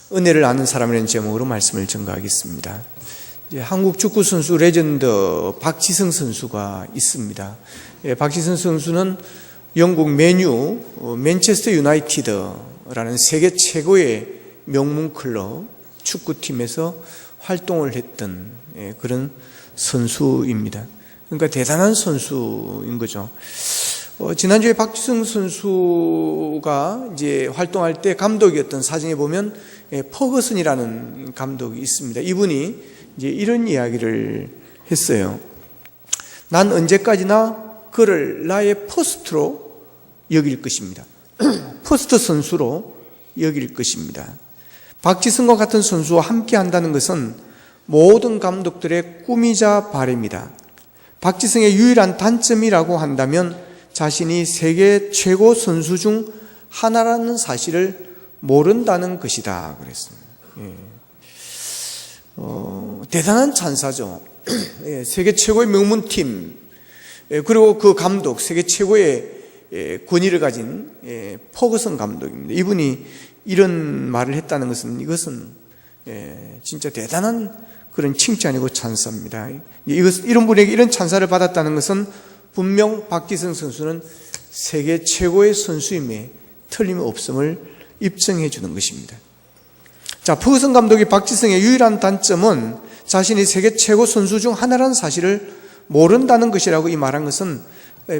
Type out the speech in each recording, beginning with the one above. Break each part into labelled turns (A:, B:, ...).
A: 은혜를 아는 사람이라는 제목으로 말씀을 전가하겠습니다. 이제 한국 축구 선수 레전드 박지성 선수가 있습니다. 박지성 선수는 영국 맨유, 맨체스터 유나이티드라는 세계 최고의 명문 클럽 축구팀에서 활동을 했던 그런 선수입니다. 그러니까 대단한 선수인 거죠. 지난주에 박지성 선수가 이제 활동할 때 감독이었던 사진에 보면 퍼거슨이라는 감독이 있습니다. 이분이 이제 이런 이야기를 했어요. 난 언제까지나 그를 나의 퍼스트로 여길 것입니다. 퍼스트 선수로 여길 것입니다. 박지성과 같은 선수와 함께 한다는 것은 모든 감독들의 꿈이자 바람입니다. 박지성의 유일한 단점이라고 한다면 자신이 세계 최고 선수 중 하나라는 사실을 모른다는 것이다 그랬습니다. 대단한 찬사죠. 세계 최고의 명문팀, 그리고 그 감독, 세계 최고의 권위를 가진 퍼거슨 감독입니다. 이분이 이런 말을 했다는 것은 이것은 진짜 대단한 그런 칭찬이고 찬사입니다. 이런 분에게 이런 찬사를 받았다는 것은 분명 박지성 선수는 세계 최고의 선수임에 틀림없음을 입증해 주는 것입니다. 자, 퍼거슨 감독이 박지성의 유일한 단점은 자신이 세계 최고 선수 중 하나라는 사실을 모른다는 것이라고 이 말한 것은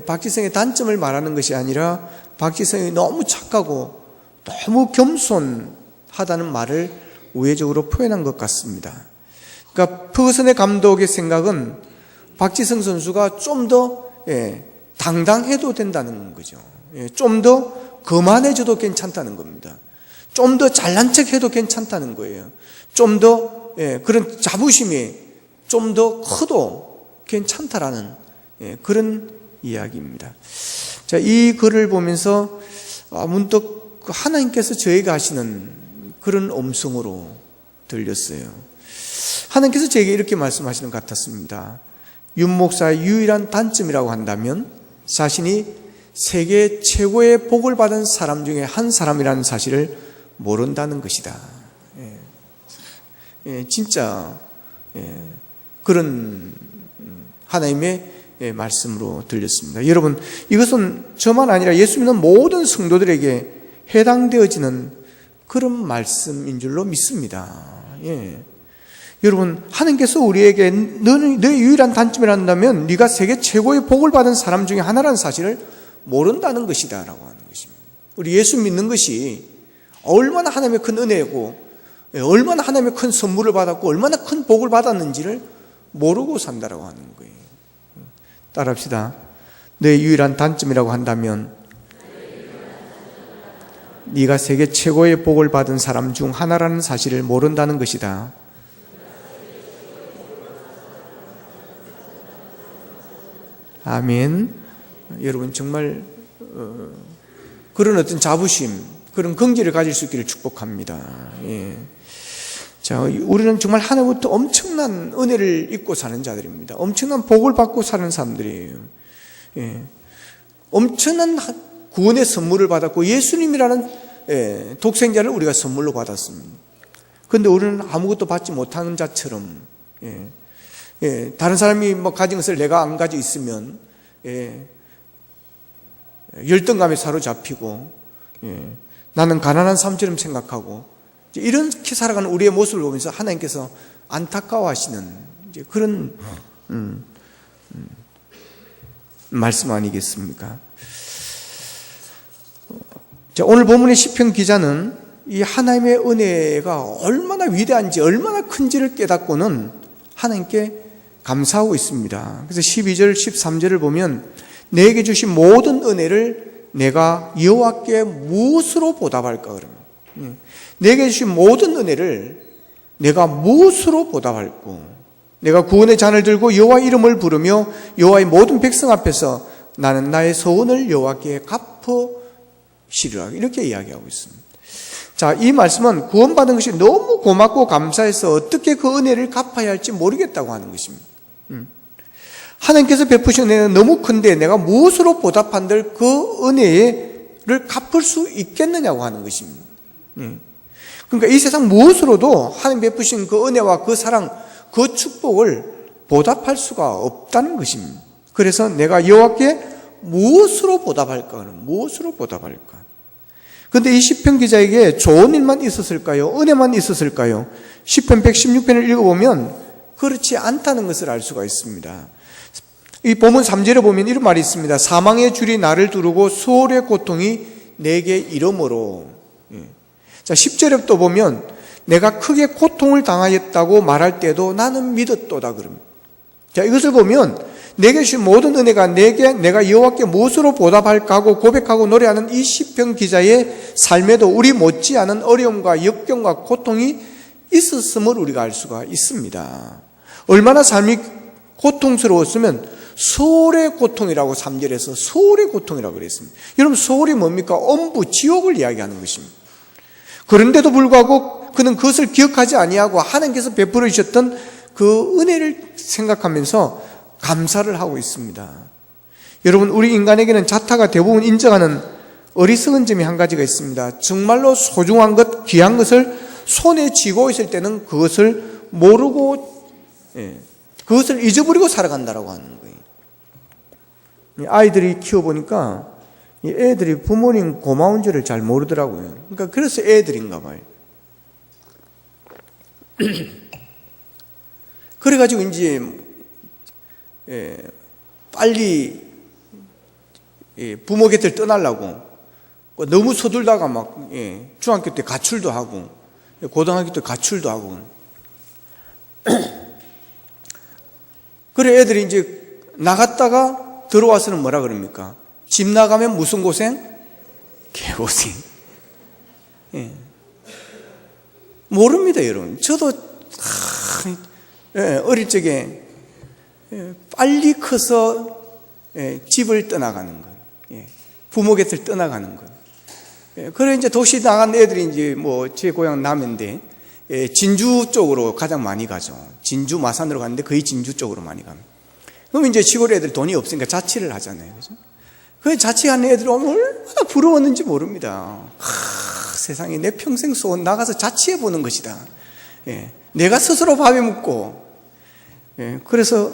A: 박지성의 단점을 말하는 것이 아니라 박지성이 너무 착하고 너무 겸손하다는 말을 우회적으로 표현한 것 같습니다. 그러니까 퍼거슨의 감독의 생각은 박지성 선수가 좀 더 당당해도 된다는 거죠. 좀 더 거만해져도 괜찮다는 겁니다. 좀 더 잘난 척해도 괜찮다는 거예요. 좀 더 그런 자부심이 좀 더 커도 괜찮다라는 그런 이야기입니다. 자, 이 글을 보면서 문득 하나님께서 저에게 하시는 그런 음성으로 들렸어요. 하나님께서 저에게 이렇게 말씀하시는 것 같았습니다. 윤 목사의 유일한 단점이라고 한다면 자신이 세계 최고의 복을 받은 사람 중에 한 사람이라는 사실을 모른다는 것이다. 진짜 그런 하나님의 말씀으로 들렸습니다. 여러분, 이것은 저만 아니라 예수 믿는 모든 성도들에게 해당되어지는 그런 말씀인 줄로 믿습니다. 여러분, 하나님께서 우리에게 너의 유일한 단점이라 한다면 네가 세계 최고의 복을 받은 사람 중에 하나라는 사실을 모른다는 것이다 라고 하는 것입니다. 우리 예수 믿는 것이 얼마나 하나님의 큰 은혜고 얼마나 하나님의 큰 선물을 받았고 얼마나 큰 복을 받았는지를 모르고 산다라고 하는 거예요. 따라합시다. 너의 유일한 단점이라고 한다면 네가 세계 최고의 복을 받은 사람 중 하나라는 사실을 모른다는 것이다. 아멘. 여러분, 정말 그런 어떤 자부심, 그런 긍지를 가질 수 있기를 축복합니다. 자, 우리는 정말 하나님부터 엄청난 은혜를 입고 사는 자들입니다. 엄청난 복을 받고 사는 사람들이에요. 엄청난 구원의 선물을 받았고 예수님이라는 독생자를 우리가 선물로 받았습니다. 그런데 우리는 아무것도 받지 못하는 자처럼 다른 사람이 뭐 가진 것을 내가 안 가지고 있으면 열등감에 사로잡히고 나는 가난한 사람처럼 생각하고 이렇게 살아가는 우리의 모습을 보면서 하나님께서 안타까워하시는 그런 말씀 아니겠습니까? 자, 오늘 본문의 시편 기자는 이 하나님의 은혜가 얼마나 위대한지 얼마나 큰지를 깨닫고는 하나님께 감사하고 있습니다. 그래서 12절 13절을 보면 내게 주신 모든 은혜를 내가 여호와께 무엇으로 보답할까 그럽니다. 내게 주신 모든 은혜를 내가 무엇으로 보답할고 내가 구원의 잔을 들고 여호와 이름을 부르며 여호와의 모든 백성 앞에서 나는 나의 소원을 여호와께 갚으시리라 이렇게 이야기하고 있습니다. 자, 이 말씀은 구원받은 것이 너무 고맙고 감사해서 어떻게 그 은혜를 갚아야 할지 모르겠다고 하는 것입니다. 하나님께서 베푸신 은혜는 너무 큰데 내가 무엇으로 보답한들 그 은혜를 갚을 수 있겠느냐고 하는 것입니다. 그러니까 이 세상 무엇으로도 하나님 베푸신 그 은혜와 그 사랑, 그 축복을 보답할 수가 없다는 것입니다. 그래서 내가 여호와께 무엇으로 보답할까는 무엇으로 보답할까? 그런데 이 시편 기자에게 좋은 일만 있었을까요? 은혜만 있었을까요? 시편 116편을 읽어보면 그렇지 않다는 것을 알 수가 있습니다. 이 본문 3절에 보면 이런 말이 있습니다. 사망의 줄이 나를 두르고 수월의 고통이 내게 이르므로. 자, 10절에 또 보면 내가 크게 고통을 당하였다고 말할 때도 나는 믿었도다 그럽니다. 자, 이것을 보면 내게 주신 모든 은혜가 내가 여호와께 무엇으로 보답할까 하고 고백하고 노래하는 이 시편 기자의 삶에도 우리 못지않은 어려움과 역경과 고통이 있었음을 우리가 알 수가 있습니다. 얼마나 삶이 고통스러웠으면 소울의 고통이라고 3절에서 소울의 고통이라고 그랬습니다. 여러분, 소울이 뭡니까? 엄부, 지옥을 이야기하는 것입니다. 그런데도 불구하고 그는 그것을 기억하지 아니하고 하나님께서 베풀어 주셨던 그 은혜를 생각하면서 감사를 하고 있습니다. 여러분, 우리 인간에게는 자타가 대부분 인정하는 어리석은 점이 한 가지가 있습니다. 정말로 소중한 것, 귀한 것을 손에 쥐고 있을 때는 그것을 모르고 그것을 잊어버리고 살아간다라고 하는 거예요. 아이들이 키워보니까 애들이 부모님 고마운 줄을 잘 모르더라고요. 그러니까 그래서 애들인가 봐요. 그래가지고 이제 빨리 부모 곁을 떠나려고 너무 서둘다가 막 중학교 때 가출도 하고 고등학교 때 가출도 하고 그래 애들이 이제 나갔다가 들어와서는 뭐라 그럽니까? 집 나가면 무슨 고생? 개고생. 모릅니다, 여러분. 저도 어릴 적에 빨리 커서 집을 떠나가는 것, 부모 곁을 떠나가는 것. 그래 이제 도시 나간 애들이 이제 뭐 제 고향 남해인데 진주 쪽으로 가장 많이 가죠. 진주 마산으로 가는데 거의 진주 쪽으로 많이 갑니다. 그럼 이제 시골 애들 돈이 없으니까 자취를 하잖아요, 그죠? 그 자취하는 애들은 얼마나 부러웠는지 모릅니다. 세상에 내 평생 소원 나가서 자취해 보는 것이다. 내가 스스로 밥에 먹고 그래서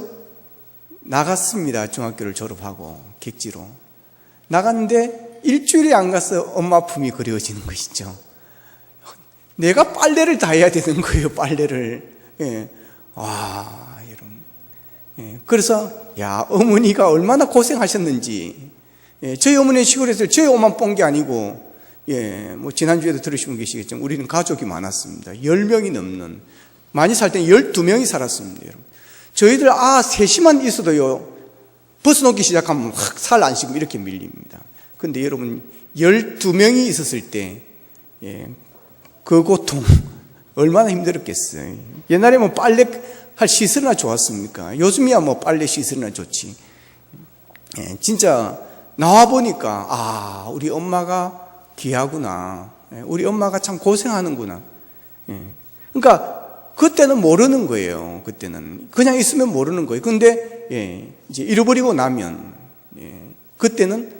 A: 나갔습니다. 중학교를 졸업하고 객지로 나갔는데 일주일이 안 가서 엄마 품이 그리워지는 것이죠. 내가 빨래를 다 해야 되는 거예요. 빨래를. 여러분. 그래서 야, 어머니가 얼마나 고생하셨는지. 저희 어머니는 시골에서 저희 엄마만 본 게 아니고 뭐 지난주에도 들으시면 계시겠지만 우리는 가족이 많았습니다. 10명이 넘는, 많이 살 때는 12명이 살았습니다. 여러분. 저희들 셋이만 있어도요 벗어놓기 시작하면 확 살 안 쉬고 이렇게 밀립니다. 근데 여러분 12명이 있었을 때 그 고통 얼마나 힘들었겠어요. 옛날에 뭐 빨래 할 시설이나 좋았습니까? 요즘이야 뭐 빨래 시설이나 좋지. 진짜 나와 보니까 우리 엄마가 귀하구나. 우리 엄마가 참 고생하는구나. 그러니까 그때는 모르는 거예요. 그때는 그냥 있으면 모르는 거예요. 근데 이제 잃어버리고 나면 그때는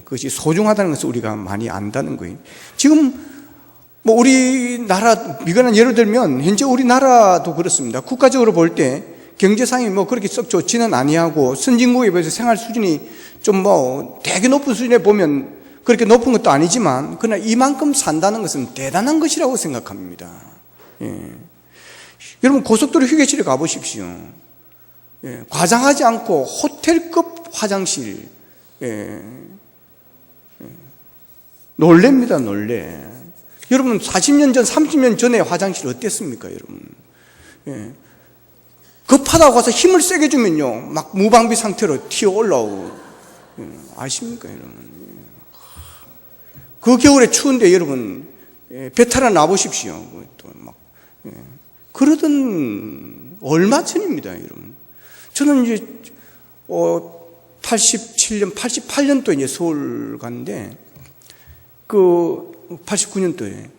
A: 그것이 소중하다는 것을 우리가 많이 안다는 거예요. 지금 뭐 우리나라 미국은 예를 들면 현재 우리나라도 그렇습니다. 국가적으로 볼 때 경제상이 뭐 그렇게 썩 좋지는 아니하고 선진국에 비해서 생활 수준이 좀 뭐 되게 높은 수준에 보면 그렇게 높은 것도 아니지만 그러나 이만큼 산다는 것은 대단한 것이라고 생각합니다. 여러분 고속도로 휴게실에 가보십시오. 과장하지 않고 호텔급 화장실. 놀랍니다, 놀래. 여러분 40년 전, 30년 전에 화장실 어땠습니까, 여러분? 급하다고 가서 힘을 세게 주면요, 막 무방비 상태로 튀어 올라오고. 아십니까, 여러분? 그 겨울에 추운데 여러분 배 타러 나보십시오. 또 막 그러던 얼마 전입니다, 여러분. 저는 이제 87년, 88년도에 이제 서울 갔는데 그 89년도에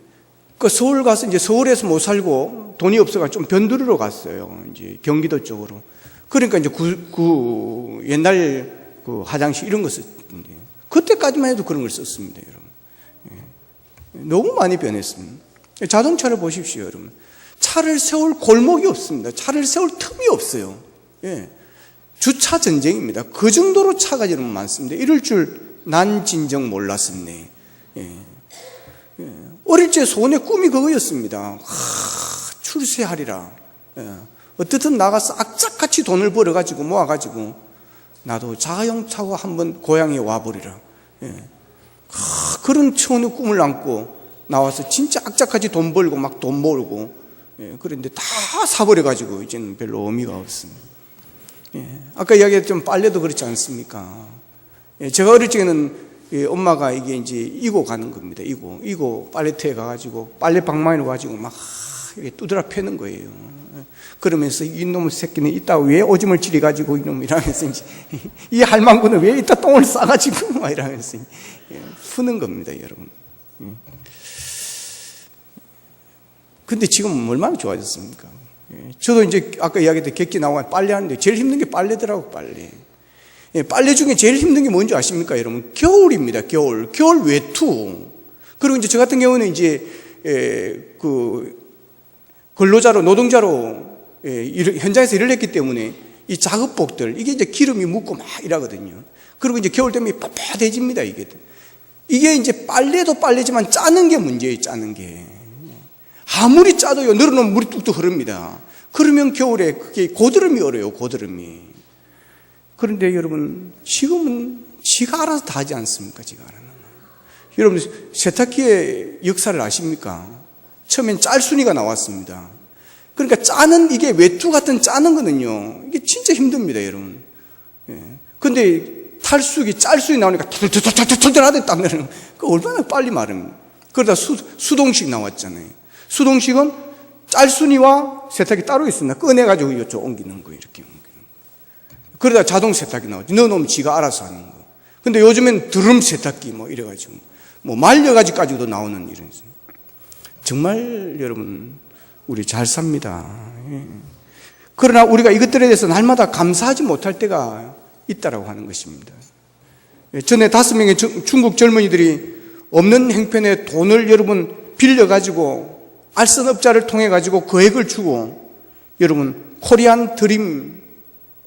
A: 그 서울 가서 이제 서울에서 못 살고 돈이 없어가 좀 변두리로 갔어요. 이제 경기도 쪽으로. 그러니까 이제 그 옛날 그 화장실 이런 거 썼는데 그때까지만 해도 그런 걸 썼습니다, 여러분. 너무 많이 변했습니다. 자동차를 보십시오, 여러분. 차를 세울 골목이 없습니다. 차를 세울 틈이 없어요. 예. 주차 전쟁입니다. 그 정도로 차가 여러분 많습니다. 이럴 줄 난 진정 몰랐었네. 예. 예. 어릴 적 소원의 꿈이 그거였습니다. 출세하리라. 예. 어떻든 나가서 악착같이 돈을 벌어가지고 모아가지고 나도 자가용차고 한번 고향에 와버리라. 예. 그런 초원의 꿈을 안고 나와서 진짜 악착같이 돈 벌고 막 돈 벌고, 예. 그런데 다 사버려가지고 이제는 별로 의미가 없습니다. 예. 아까 이야기했던 빨래도 그렇지 않습니까? 예. 제가 어릴 적에는 엄마가 이게 이제 이고 가는 겁니다. 이고 빨래터에 가가지고 빨래 방망이로 가지고 막 이렇게 두드려 패는 거예요. 그러면서 이놈의 새끼는 이따 왜 오줌을 지려가지고 이놈 이러면서 이제 이 할망구는 왜 이따 똥을 싸가지고 막 이러면서 푸는 겁니다, 여러분. 근데 지금 얼마나 좋아졌습니까? 저도 이제 아까 이야기했던 객기 나오고 빨래하는데 제일 힘든 게 빨래더라고, 빨래. 빨래 중에 제일 힘든 게 뭔지 아십니까, 여러분? 겨울입니다, 겨울. 겨울 외투. 그리고 이제 저 같은 경우는 이제 그 근로자로, 노동자로 현장에서 일을 했기 때문에 이 작업복들, 이게 이제 기름이 묻고 막 이러거든요. 그리고 이제 겨울 되면 빳빳해집니다, 이게. 이게 이제 빨래도 빨래지만 짜는 게 문제예요, 짜는 게. 아무리 짜도요, 늘어놓으면 물이 뚝뚝 흐릅니다. 그러면 겨울에 그게 고드름이 얼어요, 고드름이. 그런데 여러분, 지금은 지가 알아서 다 하지 않습니까, 지가 알아서. 여러분, 세탁기의 역사를 아십니까? 처음엔 짤순이가 나왔습니다. 그러니까 짜는, 이게 외투 같은 짜는 거는요, 이게 진짜 힘듭니다, 여러분. 예. 근데 탈수기, 짤순이 나오니까 털털털털털 하더니 딱 내려놓으면, 그 얼마나 빨리 마릅니까? 그러다 수동식 나왔잖아요. 수동식은 짤순이와 세탁기 따로 있습니다. 꺼내가지고 이쪽 옮기는 거예요, 이렇게 옮기는 거. 그러다 자동 세탁기 나오죠. 넣어놓으면 지가 알아서 하는 거. 근데 요즘엔 드럼 세탁기 뭐 이래가지고, 뭐 말려가지고까지도 나오는 이런. 정말 여러분, 우리 잘 삽니다. 예. 그러나 우리가 이것들에 대해서 날마다 감사하지 못할 때가 있다라고 하는 것입니다. 예. 전에 5명의 중국 젊은이들이 없는 행편에 돈을 여러분 빌려가지고 알선업자를 통해가지고 거액을 주고 여러분 코리안 드림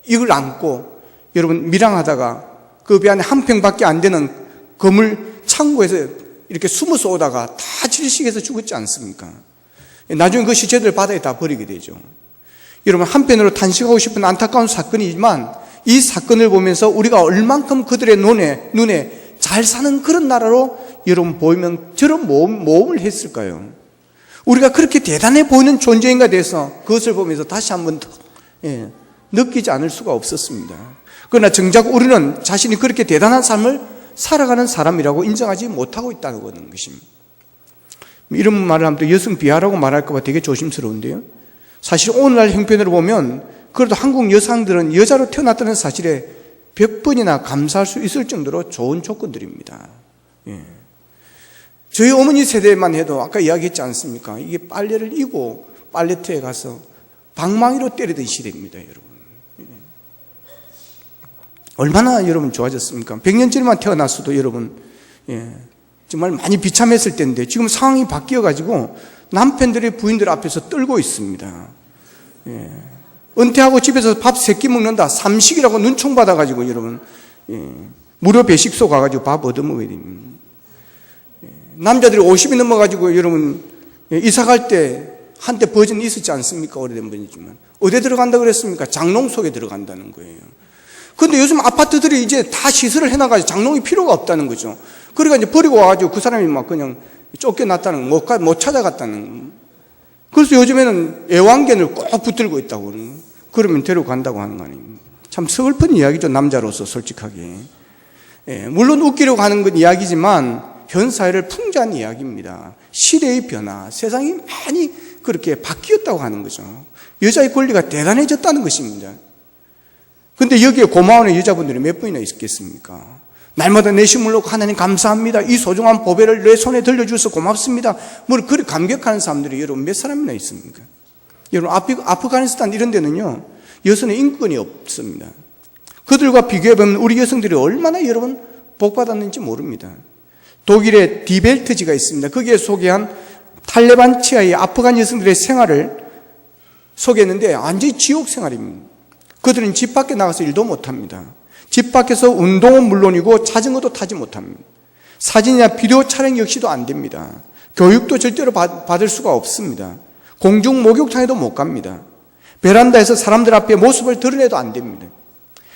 A: 이걸 안고 여러분 밀항하다가 그 배 안에 한 평밖에 안 되는 건물 창고에서 이렇게 숨어서 오다가 다 질식해서 죽었지 않습니까? 나중에 그것이 쟤들 바다에 다 버리게 되죠. 여러분 한편으로 탄식하고 싶은 안타까운 사건이지만 이 사건을 보면서 우리가 얼만큼 그들의 눈에 잘 사는 그런 나라로 여러분 보이면 저런 모험을 했을까요? 우리가 그렇게 대단해 보이는 존재인가 돼서 그것을 보면서 다시 한번 더 느끼지 않을 수가 없었습니다. 그러나 정작 우리는 자신이 그렇게 대단한 삶을 살아가는 사람이라고 인정하지 못하고 있다는 것입니다. 이런 말을 하면 또 여성 비하라고 말할까 봐 되게 조심스러운데요. 사실 오늘날 형편으로 보면 그래도 한국 여성들은 여자로 태어났다는 사실에 100번이나 감사할 수 있을 정도로 좋은 조건들입니다. 예. 저희 어머니 세대만 해도 아까 이야기했지 않습니까? 이게 빨래를 이고 빨래터에 가서 방망이로 때리던 시대입니다, 여러분. 예. 얼마나 여러분 좋아졌습니까? 100년 전에만 태어났어도 여러분, 예. 정말 많이 비참했을 때인데 지금 상황이 바뀌어가지고 남편들의 부인들 앞에서 떨고 있습니다. 예. 은퇴하고 집에서 밥 3끼 먹는다. 삼식이라고 눈총 받아가지고 여러분, 예. 무료 배식소 가가지고 밥 얻어먹어야 됩니다. 예. 남자들이 50이 넘어가지고 여러분, 예. 이사 갈 때 한때 버전이 있었지 않습니까? 오래된 분이지만. 어디에 들어간다 그랬습니까? 장롱 속에 들어간다는 거예요. 근데 요즘 아파트들이 이제 다 시설을 해놔가지고 장롱이 필요가 없다는 거죠. 그러니까 이제 버리고 와가지고 그 사람이 막 그냥 쫓겨났다는, 못 찾아갔다는. 그래서 요즘에는 애완견을 꼭 붙들고 있다고. 그러면 데려간다고 하는 거 아닙니까? 참 슬픈 이야기죠, 남자로서 솔직하게. 예, 물론 웃기려고 하는 건 이야기지만 현 사회를 풍자한 이야기입니다. 시대의 변화, 세상이 많이 그렇게 바뀌었다고 하는 거죠. 여자의 권리가 대단해졌다는 것입니다. 근데 여기에 고마워하는 여자분들이 몇 분이나 있겠습니까? 날마다 내심을 놓고 하나님 감사합니다. 이 소중한 보배를 내 손에 들려주셔서 고맙습니다. 뭐 그렇게 감격하는 사람들이 여러분 몇 사람이나 있습니까? 여러분 아프가니스탄 이런 데는요 여성의 인권이 없습니다. 그들과 비교해보면 우리 여성들이 얼마나 여러분 복받았는지 모릅니다. 독일의 디벨트지가 있습니다. 거기에 소개한 탈레반 치하의 아프간 여성들의 생활을 소개했는데 완전히 지옥 생활입니다. 그들은 집 밖에 나가서 일도 못합니다. 집 밖에서 운동은 물론이고 자전거도 타지 못합니다. 사진이나 비디오 촬영 역시도 안 됩니다. 교육도 절대로 받을 수가 없습니다. 공중 목욕탕에도 못 갑니다. 베란다에서 사람들 앞에 모습을 드러내도 안 됩니다.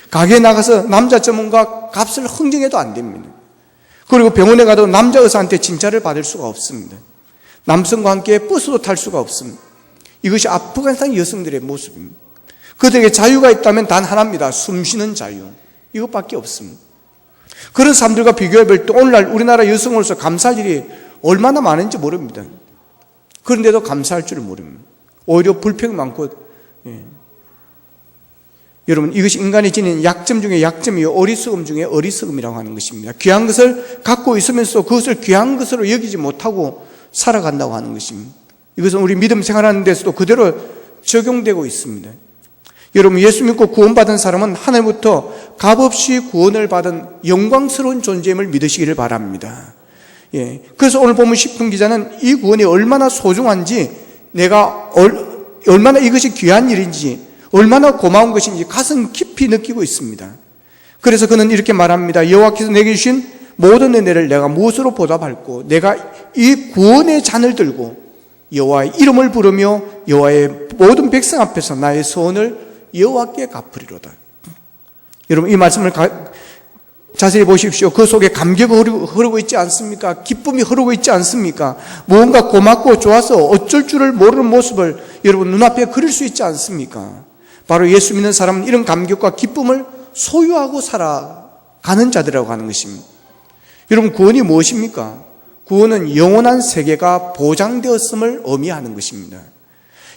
A: 가게에 나가서 남자 전문가 값을 흥정해도 안 됩니다. 그리고 병원에 가도 남자 의사한테 진찰을 받을 수가 없습니다. 남성과 함께 버스도 탈 수가 없습니다. 이것이 아프가니스탄 여성들의 모습입니다. 그들에게 자유가 있다면 단 하나입니다. 숨쉬는 자유. 이것밖에 없습니다. 그런 사람들과 비교해 볼 때 오늘날 우리나라 여성으로서 감사할 일이 얼마나 많은지 모릅니다. 그런데도 감사할 줄을 모릅니다. 오히려 불평이 많고, 여러분, 이것이 인간이 지닌 약점 중에 약점이요, 어리석음 중에 어리석음이라고 하는 것입니다. 귀한 것을 갖고 있으면서 그것을 귀한 것으로 여기지 못하고 살아간다고 하는 것입니다. 이것은 우리 믿음 생활하는 데서도 그대로 적용되고 있습니다. 여러분, 예수 믿고 구원받은 사람은 하나님부터 값없이 구원을 받은 영광스러운 존재임을 믿으시기를 바랍니다. 그래서 오늘 본문 10분 기자는 이 구원이 얼마나 소중한지, 내가 얼마나 이것이 귀한 일인지, 얼마나 고마운 것인지 가슴 깊이 느끼고 있습니다. 그래서 그는 이렇게 말합니다. 여호와께서 내게 주신 모든 은혜를 내가 무엇으로 보답할꼬? 내가 이 구원의 잔을 들고 여호와의 이름을 부르며 여호와의 모든 백성 앞에서 나의 소원을 여호와께 갚으리로다. 여러분, 이 말씀을 자세히 보십시오. 그 속에 감격이 흐르고 있지 않습니까? 기쁨이 흐르고 있지 않습니까? 무언가 고맙고 좋아서 어쩔 줄을 모르는 모습을 여러분 눈앞에 그릴 수 있지 않습니까? 바로 예수 믿는 사람은 이런 감격과 기쁨을 소유하고 살아가는 자들이라고 하는 것입니다. 여러분, 구원이 무엇입니까? 구원은 영원한 세계가 보장되었음을 의미하는 것입니다.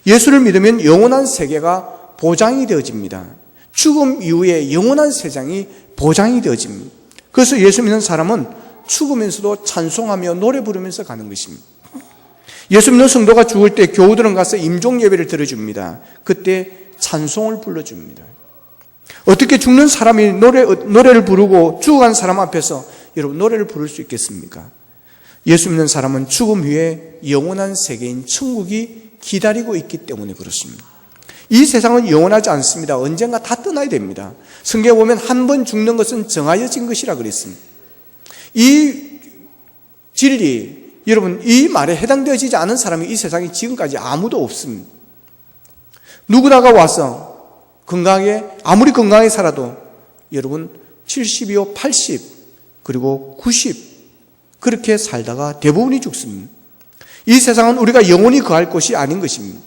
A: 예수를 믿으면 영원한 세계가 보장이 되어집니다. 죽음 이후에 영원한 세상이 보장이 되어집니다. 그래서 예수 믿는 사람은 죽으면서도 찬송하며 노래 부르면서 가는 것입니다. 예수 믿는 성도가 죽을 때 교우들은 가서 임종 예배를 드려줍니다. 그때 찬송을 불러줍니다. 어떻게 죽는 사람이 노래를 부르고 죽어간 사람 앞에서 여러분 노래를 부를 수 있겠습니까? 예수 믿는 사람은 죽음 후에 영원한 세계인 천국이 기다리고 있기 때문에 그렇습니다. 이 세상은 영원하지 않습니다. 언젠가 다 떠나야 됩니다. 성경에 보면 한 번 죽는 것은 정하여진 것이라 그랬습니다. 이 진리, 여러분, 이 말에 해당되어지지 않은 사람이 이 세상에 지금까지 아무도 없습니다. 누구나가 와서 건강하게, 아무리 건강하게 살아도 여러분 70이요, 80, 그리고 90 그렇게 살다가 대부분이 죽습니다. 이 세상은 우리가 영원히 거할 곳이 아닌 것입니다.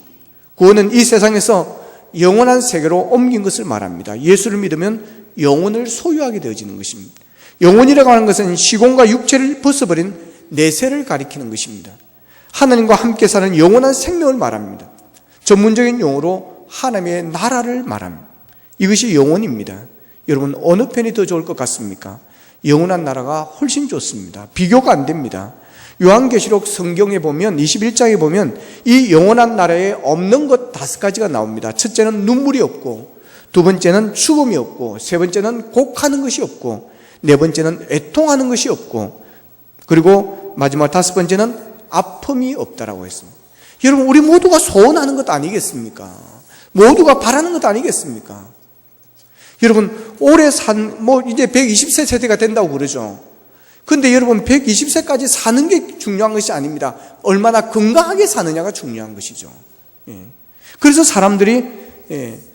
A: 구원은 이 세상에서 영원한 세계로 옮긴 것을 말합니다. 예수를 믿으면 영혼을 소유하게 되어지는 것입니다. 영혼이라고 하는 것은 시공과 육체를 벗어버린 내세를 가리키는 것입니다. 하나님과 함께 사는 영원한 생명을 말합니다. 전문적인 용어로 하나님의 나라를 말합니다. 이것이 영혼입니다. 여러분, 어느 편이 더 좋을 것 같습니까? 영원한 나라가 훨씬 좋습니다. 비교가 안 됩니다. 요한계시록 성경에 보면 21장에 보면 이 영원한 나라에 없는 것 5가지가 나옵니다. 첫째는 눈물이 없고, 두 번째는 죽음이 없고, 세 번째는 곡하는 것이 없고, 네 번째는 애통하는 것이 없고, 그리고 마지막 5번째는 아픔이 없다라고 했습니다. 여러분, 우리 모두가 소원하는 것 아니겠습니까? 모두가 바라는 것 아니겠습니까? 여러분, 올해 이제 120세 세대가 된다고 그러죠. 근데 여러분, 120세까지 사는 게 중요한 것이 아닙니다. 얼마나 건강하게 사느냐가 중요한 것이죠. 그래서 사람들이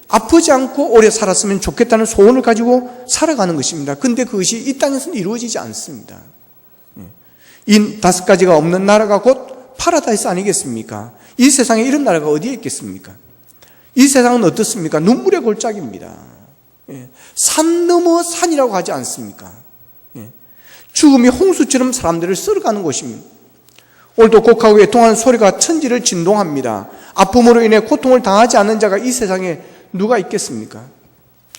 A: 아프지 않고 오래 살았으면 좋겠다는 소원을 가지고 살아가는 것입니다. 근데 그것이 이 땅에서는 이루어지지 않습니다. 이 5가지가 없는 나라가 곧 파라다이스 아니겠습니까? 이 세상에 이런 나라가 어디에 있겠습니까? 이 세상은 어떻습니까? 눈물의 골짜기입니다. 산 넘어 산이라고 하지 않습니까? 죽음이 홍수처럼 사람들을 쓸어가는 곳입니다. 오늘도 곡하고 애통하는 소리가 천지를 진동합니다. 아픔으로 인해 고통을 당하지 않는 자가 이 세상에 누가 있겠습니까?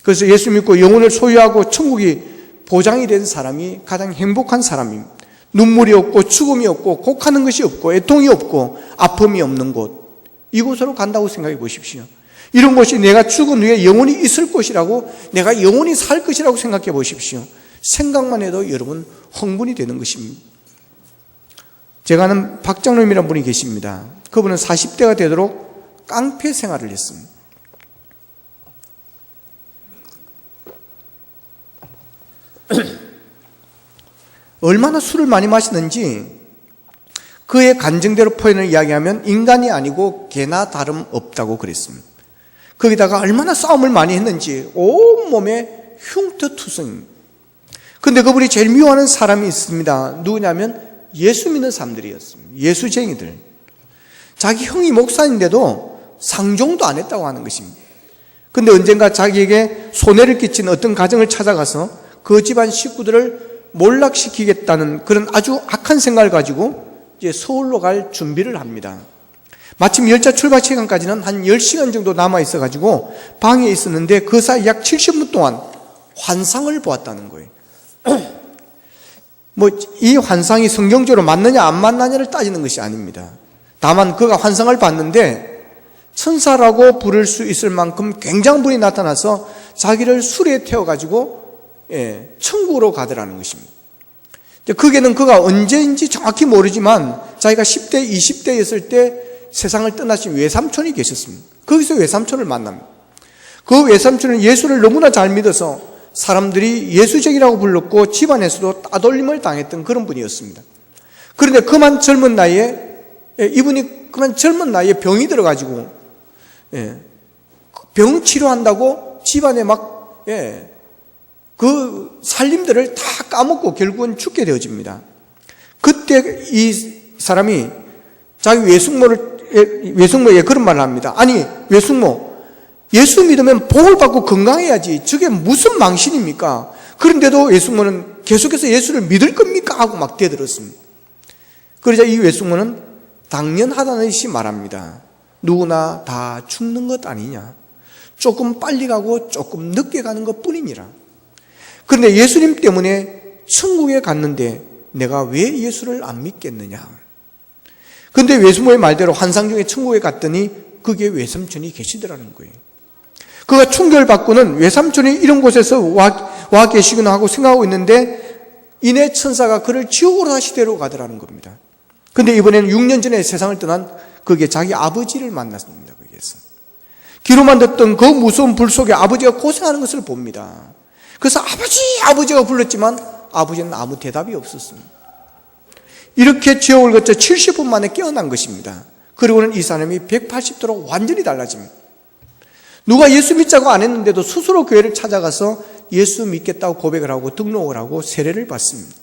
A: 그래서 예수 믿고 영혼을 소유하고 천국이 보장이 된 사람이 가장 행복한 사람입니다. 눈물이 없고 죽음이 없고 곡하는 것이 없고 애통이 없고 아픔이 없는 곳, 이곳으로 간다고 생각해 보십시오. 이런 곳이 내가 죽은 후에 영원히 있을 곳이라고, 내가 영원히 살 것이라고 생각해 보십시오. 생각만 해도 여러분 흥분이 되는 것입니다. 제가 아는 박장로님이라는 분이 계십니다. 그분은 40대가 되도록 깡패 생활을 했습니다. 얼마나 술을 많이 마시는지 그의 간증대로 표현을 이야기하면 인간이 아니고 개나 다름없다고 그랬습니다. 거기다가 얼마나 싸움을 많이 했는지 온몸에 흉터투성입니다. 근데 그분이 제일 미워하는 사람이 있습니다. 누구냐면 예수 믿는 사람들이었습니다. 예수쟁이들. 자기 형이 목사인데도 상종도 안 했다고 하는 것입니다. 근데 언젠가 자기에게 손해를 끼친 어떤 가정을 찾아가서 그 집안 식구들을 몰락시키겠다는 그런 아주 악한 생각을 가지고 이제 서울로 갈 준비를 합니다. 마침 열차 출발 시간까지는 한 10시간 정도 남아있어 가지고 방에 있었는데 그 사이 약 70분 동안 환상을 보았다는 거예요. 이 환상이 성경적으로 맞느냐 안 맞느냐를 따지는 것이 아닙니다. 다만 그가 환상을 봤는데 천사라고 부를 수 있을 만큼 굉장한 분이 나타나서 자기를 수레에 태워가지고 천국으로 가더라는 것입니다. 그게는 그가 언제인지 정확히 모르지만 자기가 10대, 20대였을 때 세상을 떠나신 외삼촌이 계셨습니다. 거기서 외삼촌을 만납니다. 그 외삼촌은 예수를 너무나 잘 믿어서 사람들이 예수쟁이라고 불렀고 집안에서도 따돌림을 당했던 그런 분이었습니다. 그런데 그만 젊은 나이에 병이 들어가지고 병 치료한다고 집안에 그 살림들을 다 까먹고 결국은 죽게 되어집니다. 그때 이 사람이 자기 외숙모에게 그런 말을 합니다. 아니 외숙모, 예수 믿으면 복을 받고 건강해야지 저게 무슨 망신입니까? 그런데도 외숙모는 계속해서 예수를 믿을 겁니까? 하고 막 대들었습니다. 그러자 이 외숙모는 당연하다는 듯이 말합니다. 누구나 다 죽는 것 아니냐. 조금 빨리 가고 조금 늦게 가는 것 뿐이니라. 그런데 예수님 때문에 천국에 갔는데 내가 왜 예수를 안 믿겠느냐. 그런데 외숙모의 말대로 환상 중에 천국에 갔더니 그게 외삼촌이 계시더라는 거예요. 그가 충격을 받고는 외삼촌이 이런 곳에서 와 계시구나 하고 생각하고 있는데 이내 천사가 그를 지옥으로 다시 데려가더라는 겁니다. 근데 이번에는 6년 전에 세상을 떠난 그게 자기 아버지를 만났습니다. 거기에서 귀로만 듣던 그 무서운 불 속에 아버지가 고생하는 것을 봅니다. 그래서 아버지가 불렀지만 아버지는 아무 대답이 없었습니다. 이렇게 지옥을 거쳐 70분 만에 깨어난 것입니다. 그리고는 이 사람이 180도로 완전히 달라집니다. 누가 예수 믿자고 안 했는데도 스스로 교회를 찾아가서 예수 믿겠다고 고백을 하고 등록을 하고 세례를 받습니다.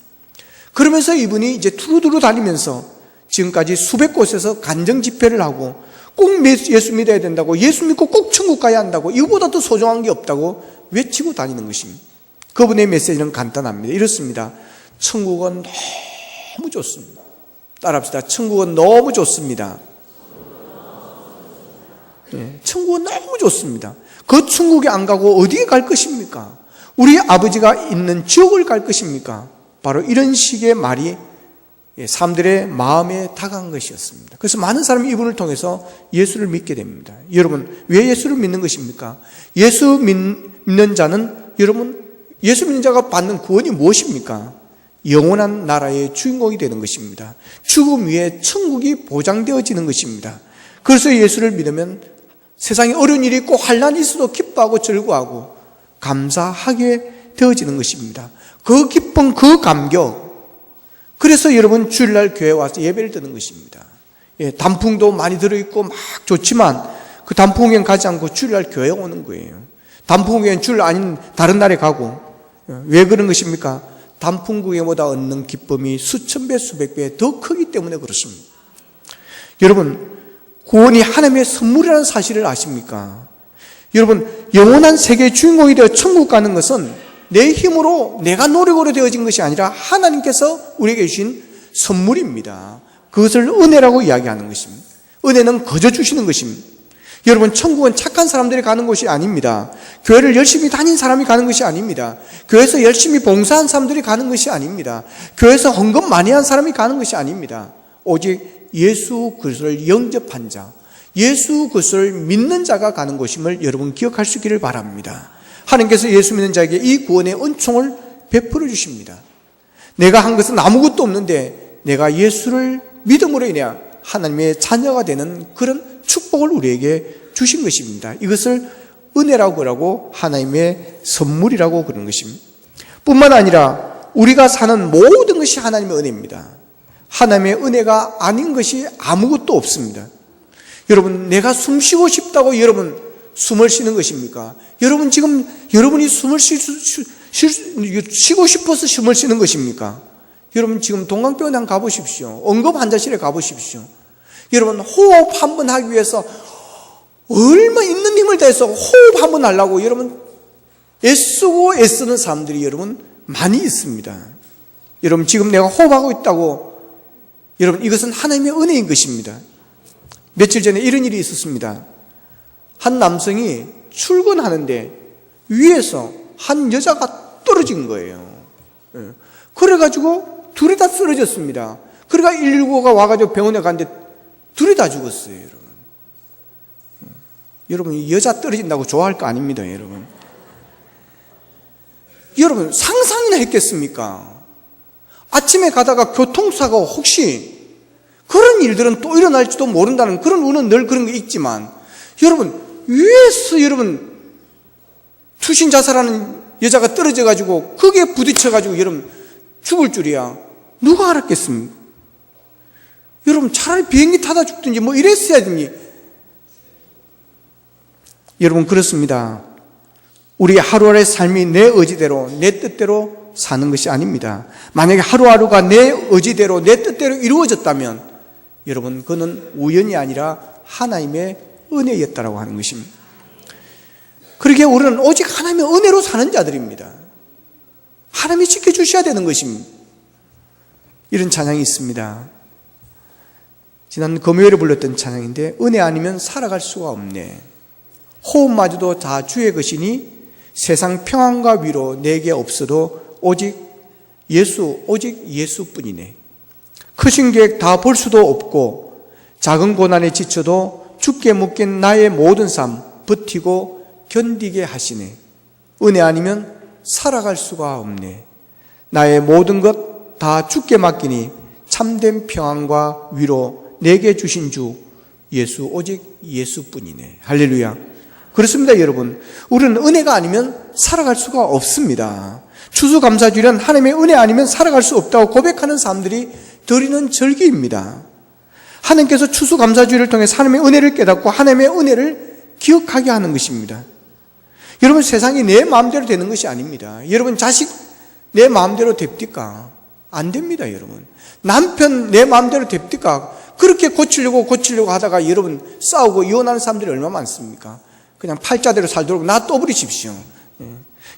A: 그러면서 이분이 이제 두루두루 다니면서 지금까지 수백 곳에서 간증 집회를 하고 꼭 예수 믿어야 된다고, 예수 믿고 꼭 천국 가야 한다고, 이거보다 더 소중한 게 없다고 외치고 다니는 것입니다. 그분의 메시지는 간단합니다. 이렇습니다. 천국은 너무 좋습니다. 따라합시다. 천국은 너무 좋습니다. 천국은 너무 좋습니다. 그 천국에 안 가고 어디에 갈 것입니까? 우리 아버지가 있는 지옥을 갈 것입니까? 바로 이런 식의 말이 사람들의 마음에 다가간 것이었습니다. 그래서 많은 사람이 이분을 통해서 예수를 믿게 됩니다. 여러분, 왜 예수를 믿는 것입니까? 예수 믿는 자는, 여러분, 예수 믿는 자가 받는 구원이 무엇입니까? 영원한 나라의 주인공이 되는 것입니다. 죽음 위에 천국이 보장되어지는 것입니다. 그래서 예수를 믿으면 세상에 어려운 일이 있고 환난이 있어도 기뻐하고 즐거워하고 감사하게 되어지는 것입니다. 그 기쁨, 그 감격. 그래서 여러분 주일날 교회에 와서 예배를 드는 것입니다. 단풍도 많이 들어있고 막 좋지만 그 단풍엔 가지 않고 주일날 교회에 오는 거예요. 단풍엔 주일 아닌 다른 날에 가고. 왜 그런 것입니까? 단풍 구경보다 얻는 기쁨이 수천 배, 수백 배 더 크기 때문에 그렇습니다. 여러분, 구원이 하나님의 선물이라는 사실을 아십니까? 여러분, 영원한 세계의 주인공이 되어 천국 가는 것은 내 힘으로, 내가 노력으로 되어진 것이 아니라 하나님께서 우리에게 주신 선물입니다. 그것을 은혜라고 이야기하는 것입니다. 은혜는 거저 주시는 것입니다. 여러분, 천국은 착한 사람들이 가는 곳이 아닙니다. 교회를 열심히 다닌 사람이 가는 것이 아닙니다. 교회에서 열심히 봉사한 사람들이 가는 것이 아닙니다. 교회에서 헌금 많이 한 사람이 가는 것이 아닙니다. 오직 예수 그리스도를 영접한 자, 예수 그리스도를 믿는 자가 가는 곳임을 여러분 기억할 수 있기를 바랍니다. 하나님께서 예수 믿는 자에게 이 구원의 은총을 베풀어 주십니다. 내가 한 것은 아무것도 없는데 내가 예수를 믿음으로 인해 하나님의 자녀가 되는 그런 축복을 우리에게 주신 것입니다. 이것을 은혜라고 하나님의 선물이라고 그러는 것입니다. 뿐만 아니라 우리가 사는 모든 것이 하나님의 은혜입니다. 하나님의 은혜가 아닌 것이 아무것도 없습니다. 여러분, 내가 숨 쉬고 싶다고 여러분 숨을 쉬는 것입니까? 여러분 지금 여러분이 숨을 쉬고 싶어서 숨을 쉬는 것입니까? 여러분 지금 동강병원에 가보십시오. 응급 환자실에 가보십시오. 여러분 호흡 한번 하기 위해서 얼마 있는 힘을 다해서 호흡 한번 하려고 여러분 애쓰고 애쓰는 사람들이 여러분 많이 있습니다. 여러분 지금 내가 호흡하고 있다고 여러분 이것은 하나님의 은혜인 것입니다. 며칠 전에 이런 일이 있었습니다. 한 남성이 출근하는데 위에서 한 여자가 떨어진 거예요. 그래가지고 둘이 다 쓰러졌습니다. 그러니까 119가 와가지고 병원에 갔는데 둘이 다 죽었어요, 여러분. 여러분, 여자 떨어진다고 좋아할 거 아닙니다, 여러분. 여러분, 상상이나 했겠습니까? 아침에 가다가 교통사고 혹시 그런 일들은 또 일어날지도 모른다는 그런 운은 늘 그런 게 있지만 여러분, 위에서 여러분 투신 자살하는 여자가 떨어져가지고 거기에 부딪혀가지고 여러분 죽을 줄이야 누가 알았겠습니까? 여러분 차라리 비행기 타다 죽든지 뭐 이랬어야 되니. 여러분 그렇습니다. 우리 하루하루의 삶이 내 의지대로 내 뜻대로 사는 것이 아닙니다. 만약에 하루하루가 내 의지대로 내 뜻대로 이루어졌다면 여러분 그는 우연이 아니라 하나님의 은혜였다라고 하는 것입니다. 그렇게 우리는 오직 하나님의 은혜로 사는 자들입니다. 하나님이 지켜주셔야 되는 것입니다. 이런 찬양이 있습니다. 지난 금요일에 불렀던 찬양인데 은혜 아니면 살아갈 수가 없네. 호흡마저도 다 주의 것이니 세상 평안과 위로 내게 없어도 오직 예수뿐이네. 크신 계획 다 볼 수도 없고 작은 고난에 지쳐도 주께 묶인 나의 모든 삶 버티고 견디게 하시네. 은혜 아니면 살아갈 수가 없네. 나의 모든 것 다 주께 맡기니 참된 평안과 위로 내게 주신 주 예수 오직 예수뿐이네. 할렐루야. 그렇습니다, 여러분. 우리는 은혜가 아니면 살아갈 수가 없습니다. 추수감사주일은 하나님의 은혜 아니면 살아갈 수 없다고 고백하는 사람들이 드리는 절기입니다. 하나님께서 추수감사주일을 통해 하나님의 은혜를 깨닫고 하나님의 은혜를 기억하게 하는 것입니다. 여러분 세상이 내 마음대로 되는 것이 아닙니다. 여러분 자식 내 마음대로 됩니까? 안 됩니다, 여러분. 남편 내 마음대로 됩니까? 그렇게 고치려고 하다가 여러분 싸우고 이혼하는 사람들이 얼마나 많습니까? 그냥 팔자대로 살도록 놔둬버리십시오.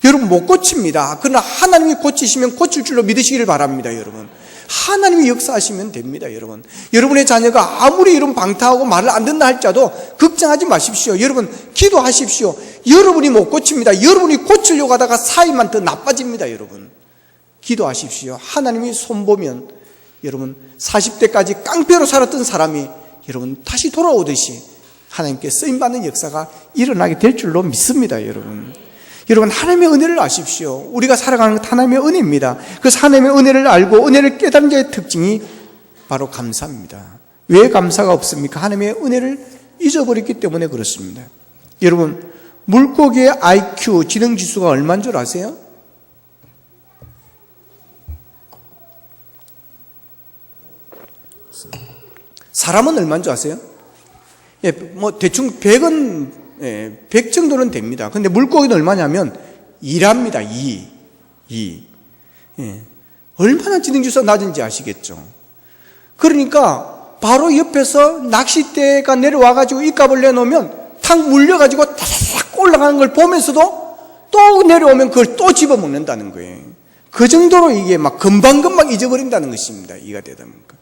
A: 여러분 못 고칩니다. 그러나 하나님이 고치시면 고칠 줄로 믿으시기를 바랍니다, 여러분. 하나님이 역사하시면 됩니다, 여러분. 여러분의 자녀가 아무리 여러분 방탕하고 말을 안 듣나 할지라도 걱정하지 마십시오. 여러분 기도하십시오. 여러분이 못 고칩니다. 여러분이 고치려고 하다가 사이만 더 나빠집니다, 여러분. 기도하십시오. 하나님이 손보면 여러분 40대까지 깡패로 살았던 사람이 여러분 다시 돌아오듯이 하나님께 쓰임받는 역사가 일어나게 될 줄로 믿습니다, 여러분. 여러분 하나님의 은혜를 아십시오. 우리가 살아가는 것 하나님의 은혜입니다. 그래서 하나님의 은혜를 알고 은혜를 깨닫는 자의 특징이 바로 감사입니다. 왜 감사가 없습니까? 하나님의 은혜를 잊어버렸기 때문에 그렇습니다. 여러분 물고기의 IQ 지능지수가 얼마인 줄 아세요? 사람은 얼마인 줄 아세요? 예, 뭐 대충 100은 100 정도는 됩니다. 근데 물고기는 얼마냐면 2랍니다. 2. 예. 얼마나 지능지수가 낮은지 아시겠죠? 그러니까 바로 옆에서 낚싯대가 내려와가지고 입갑을 내놓으면 탁 물려가지고 타닥 올라가는 걸 보면서도 또 내려오면 그걸 또 집어먹는다는 거예요. 그 정도로 이게 막 금방금방 잊어버린다는 것입니다. 이가 되다 보니까.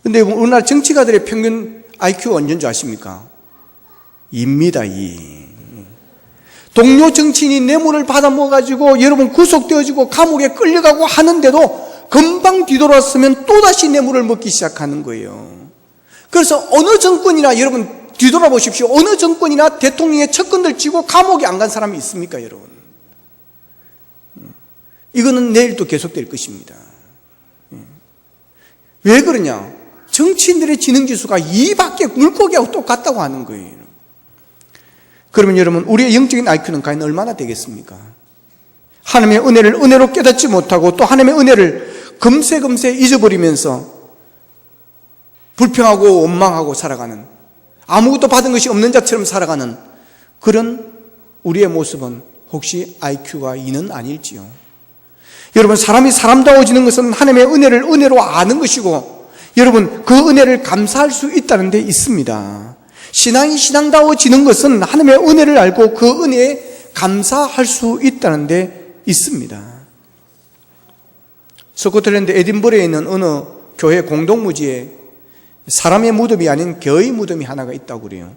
A: 근데 우리나라 정치가들의 평균 IQ가 언제인 줄 아십니까? 2입니다, 2. 동료 정치인이 뇌물을 받아먹어가지고 여러분 구속되어지고 감옥에 끌려가고 하는데도 금방 뒤돌아서면 또다시 뇌물을 먹기 시작하는 거예요. 그래서 어느 정권이나 여러분 뒤돌아보십시오. 어느 정권이나 대통령의 척근들 쥐고 감옥에 안 간 사람이 있습니까, 여러분? 이거는 내일도 계속될 것입니다. 왜 그러냐? 정치인들의 지능지수가 2밖에 물고기하고 똑같다고 하는 거예요. 그러면 여러분, 우리의 영적인 IQ는 과연 얼마나 되겠습니까? 하나님의 은혜를 은혜로 깨닫지 못하고 또 하나님의 은혜를 금세 잊어버리면서 불평하고 원망하고 살아가는, 아무것도 받은 것이 없는 자처럼 살아가는 그런 우리의 모습은 혹시 IQ가 2는 아닐지요? 여러분, 사람이 사람다워지는 것은 하나님의 은혜를 은혜로 아는 것이고, 여러분, 그 은혜를 감사할 수 있다는 데 있습니다. 신앙이 신앙다워지는 것은 하나님의 은혜를 알고 그 은혜에 감사할 수 있다는 데 있습니다. 스코틀랜드 에딘버러에 있는 어느 교회 공동무지에 사람의 무덤이 아닌 개의 무덤이 하나가 있다고 그래요.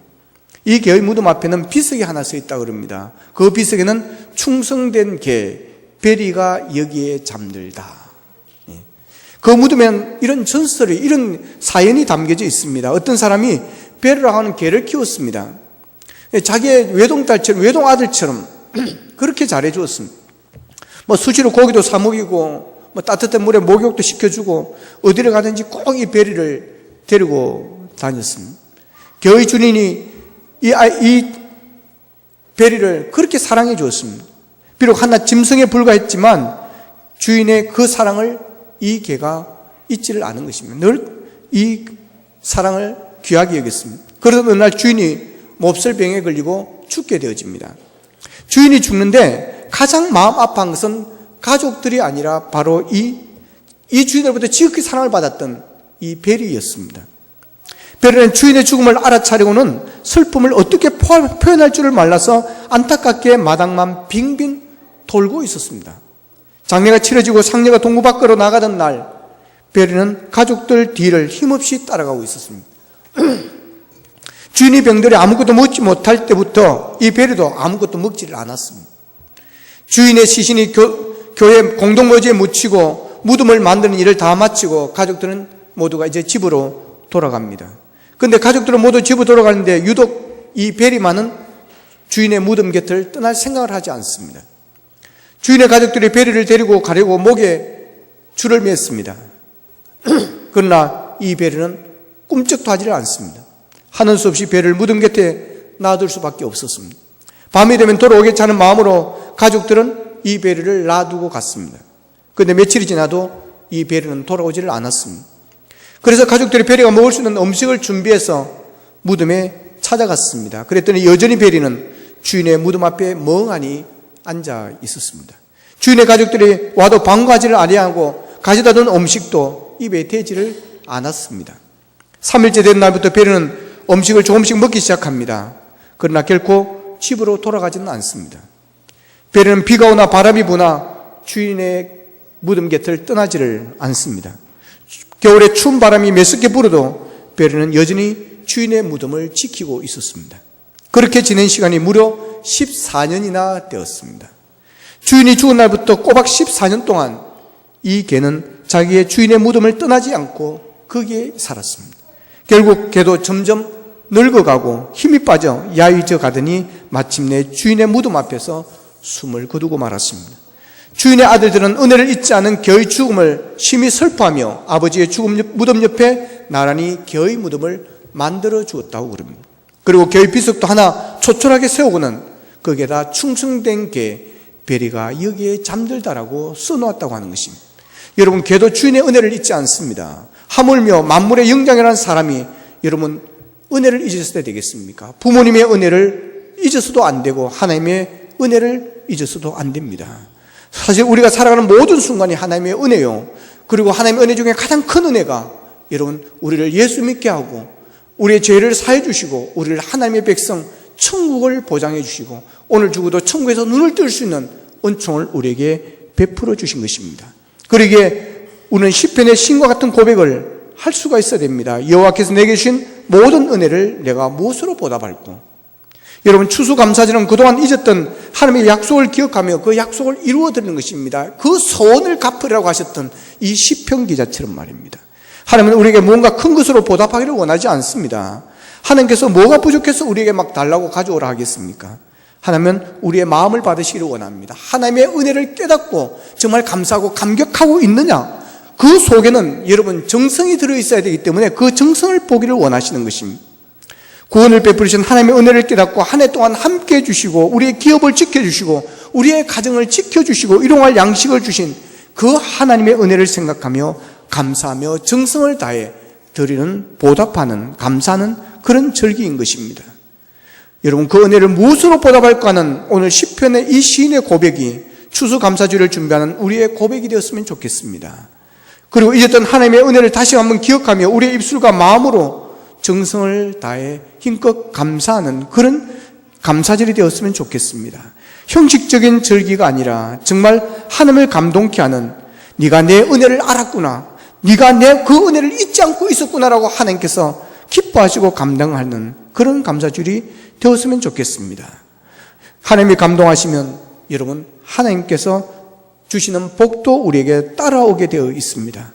A: 이 개의 무덤 앞에는 비석이 하나 서 있다고 그럽니다. 그 비석에는 충성된 개 베리가 여기에 잠들다. 그 무덤에는 이런 전설이, 이런 사연이 담겨져 있습니다. 어떤 사람이 베리라고 하는 개를 키웠습니다. 자기의 외동딸처럼, 외동아들처럼 그렇게 잘해주었습니다. 수시로 고기도 사 먹이고, 따뜻한 물에 목욕도 시켜주고, 어디를 가든지 꼭 이 베리를 데리고 다녔습니다. 개의 주인이 이 베리를 그렇게 사랑해 주었습니다. 비록 한낱 짐승에 불과했지만 주인의 그 사랑을 이 개가 잊지를 않은 것입니다. 늘 이 사랑을 귀하게 여겼습니다. 그러던 어느 날 주인이 몹쓸 병에 걸리고 죽게 되어집니다. 주인이 죽는데 가장 마음 아파한 것은 가족들이 아니라 바로 이 주인으로부터 지극히 사랑을 받았던 이 베리였습니다. 베리는 주인의 죽음을 알아차리고는 슬픔을 어떻게 표현할 줄을 몰라서 안타깝게 마당만 빙빙 돌고 있었습니다. 장례가 치러지고 상녀가 동구 밖으로 나가던 날, 베리는 가족들 뒤를 힘없이 따라가고 있었습니다. 주인이 병들어 아무것도 먹지 못할 때부터 이 베리도 아무것도 먹지를 않았습니다. 주인의 시신이 교회 공동묘지에 묻히고 무덤을 만드는 일을 다 마치고 가족들은 모두가 이제 집으로 돌아갑니다. 그런데 가족들은 모두 집으로 돌아가는데 유독 이 베리만은 주인의 무덤 곁을 떠날 생각을 하지 않습니다. 주인의 가족들이 베리를 데리고 가려고 목에 줄을 맸습니다. 그러나 이 베리는 꿈쩍도 하지를 않습니다. 하는 수 없이 베리를 무덤 곁에 놔둘 수밖에 없었습니다. 밤이 되면 돌아오겠지 하는 마음으로 가족들은 이 베리를 놔두고 갔습니다. 그런데 며칠이 지나도 이 베리는 돌아오지를 않았습니다. 그래서 가족들이 베리가 먹을 수 있는 음식을 준비해서 무덤에 찾아갔습니다. 그랬더니 여전히 베리는 주인의 무덤 앞에 멍하니 앉아 있었습니다. 주인의 가족들이 와도 방과지를 아니하고 가져다 둔 음식도 입에 대지를 않았습니다. 3일째 된 날부터 베리는 음식을 조금씩 먹기 시작합니다. 그러나 결코 집으로 돌아가지는 않습니다. 베리는 비가 오나 바람이 부나 주인의 무덤 곁을 떠나지를 않습니다. 겨울에 추운 바람이 메스게 불어도 베리는 여전히 주인의 무덤을 지키고 있었습니다. 그렇게 지낸 시간이 무려 14년이나 되었습니다. 주인이 죽은 날부터 꼬박 14년 동안 이 개는 자기의 주인의 무덤을 떠나지 않고 거기에 살았습니다. 결국 개도 점점 늙어가고 힘이 빠져 야위져 가더니 마침내 주인의 무덤 앞에서 숨을 거두고 말았습니다. 주인의 아들들은 은혜를 잊지 않은 개의 죽음을 심히 슬퍼하며 아버지의 죽음 무덤 옆에 나란히 개의 무덤을 만들어 주었다고 그럽니다. 그리고 개의 비석도 하나 초촐하게 세우고는 거기에다 충성된 개 베리가 여기에 잠들다라고 써놓았다고 하는 것입니다. 여러분, 개도 주인의 은혜를 잊지 않습니다. 하물며 만물의 영장이라는 사람이 여러분 은혜를 잊었을 때 되겠습니까? 부모님의 은혜를 잊어서도 안 되고 하나님의 은혜를 잊어서도 안 됩니다. 사실 우리가 살아가는 모든 순간이 하나님의 은혜요. 그리고 하나님의 은혜 중에 가장 큰 은혜가 여러분 우리를 예수 믿게 하고 우리의 죄를 사해 주시고 우리를 하나님의 백성 천국을 보장해 주시고 오늘 죽어도 천국에서 눈을 뜰 수 있는 은총을 우리에게 베풀어 주신 것입니다. 그러기에 우리는 시편의 신과 같은 고백을 할 수가 있어야 됩니다. 여호와께서 내게 주신 모든 은혜를 내가 무엇으로 보답할꼬? 여러분, 추수감사절은 그동안 잊었던 하나님의 약속을 기억하며 그 약속을 이루어드리는 것입니다. 그 소원을 갚으라고 하셨던 이 시편 기자처럼 말입니다. 하나님은 우리에게 뭔가 큰 것으로 보답하기를 원하지 않습니다. 하나님께서 뭐가 부족해서 우리에게 막 달라고 가져오라 하겠습니까? 하나님은 우리의 마음을 받으시기를 원합니다. 하나님의 은혜를 깨닫고 정말 감사하고 감격하고 있느냐? 그 속에는 여러분 정성이 들어있어야 되기 때문에 그 정성을 보기를 원하시는 것입니다. 구원을 베푸신 하나님의 은혜를 깨닫고 한 해 동안 함께 해주시고 우리의 기업을 지켜주시고 우리의 가정을 지켜주시고 일용할 양식을 주신 그 하나님의 은혜를 생각하며 감사하며 정성을 다해 드리는, 보답하는, 감사하는 그런 절기인 것입니다. 여러분, 그 은혜를 무엇으로 보답할까 하는 오늘 시편의 이 시인의 고백이 추수감사주를 준비하는 우리의 고백이 되었으면 좋겠습니다. 그리고 잊었던 하나님의 은혜를 다시 한번 기억하며 우리의 입술과 마음으로 정성을 다해 힘껏 감사하는 그런 감사절이 되었으면 좋겠습니다. 형식적인 절기가 아니라 정말 하나님을 감동케 하는, 네가 내 은혜를 알았구나, 네가 내 그 은혜를 잊지 않고 있었구나라고 하나님께서 기뻐하시고 감동하는 그런 감사절이 되었으면 좋겠습니다. 하나님이 감동하시면 여러분, 하나님께서 주시는 복도 우리에게 따라오게 되어 있습니다.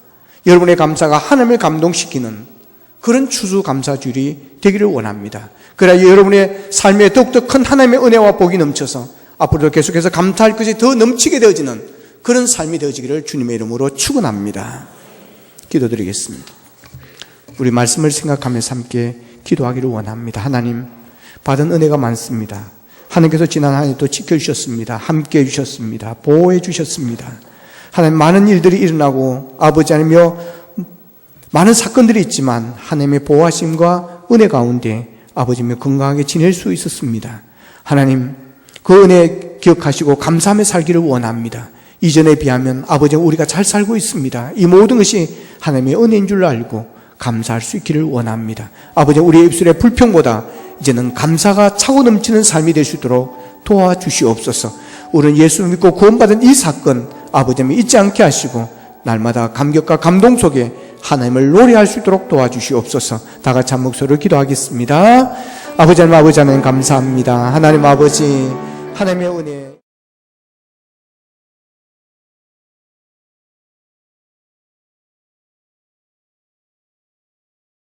A: 여러분의 감사가 하나님을 감동시키는 그런 추수감사주일이 되기를 원합니다. 그래야 여러분의 삶에 더욱더 큰 하나님의 은혜와 복이 넘쳐서 앞으로도 계속해서 감사할 것이 더 넘치게 되어지는 그런 삶이 되어지기를 주님의 이름으로 축원합니다. 기도드리겠습니다. 우리 말씀을 생각하면서 함께 기도하기를 원합니다. 하나님, 받은 은혜가 많습니다. 하나님께서 지난 한 해도 지켜주셨습니다. 함께해 주셨습니다. 보호해 주셨습니다. 하나님, 많은 일들이 일어나고 아버지 하나님이여 많은 사건들이 있지만 하나님의 보호하심과 은혜 가운데 아버지며 건강하게 지낼 수 있었습니다. 하나님, 그 은혜 기억하시고 감사하며 살기를 원합니다. 이전에 비하면 아버지 우리가 잘 살고 있습니다. 이 모든 것이 하나님의 은혜인 줄 알고 감사할 수 있기를 원합니다. 아버지, 우리의 입술의 불평보다 이제는 감사가 차고 넘치는 삶이 될 수 있도록 도와주시옵소서. 우리는 예수 믿고 구원받은 이 사건 아버지님 잊지 않게 하시고 날마다 감격과 감동 속에 하나님을 노래할 수 있도록 도와주시옵소서. 다 같이 한 목소리로 기도하겠습니다. 아버지 하나님, 아버지 하나님 감사합니다. 하나님 아버지, 하나님의 은혜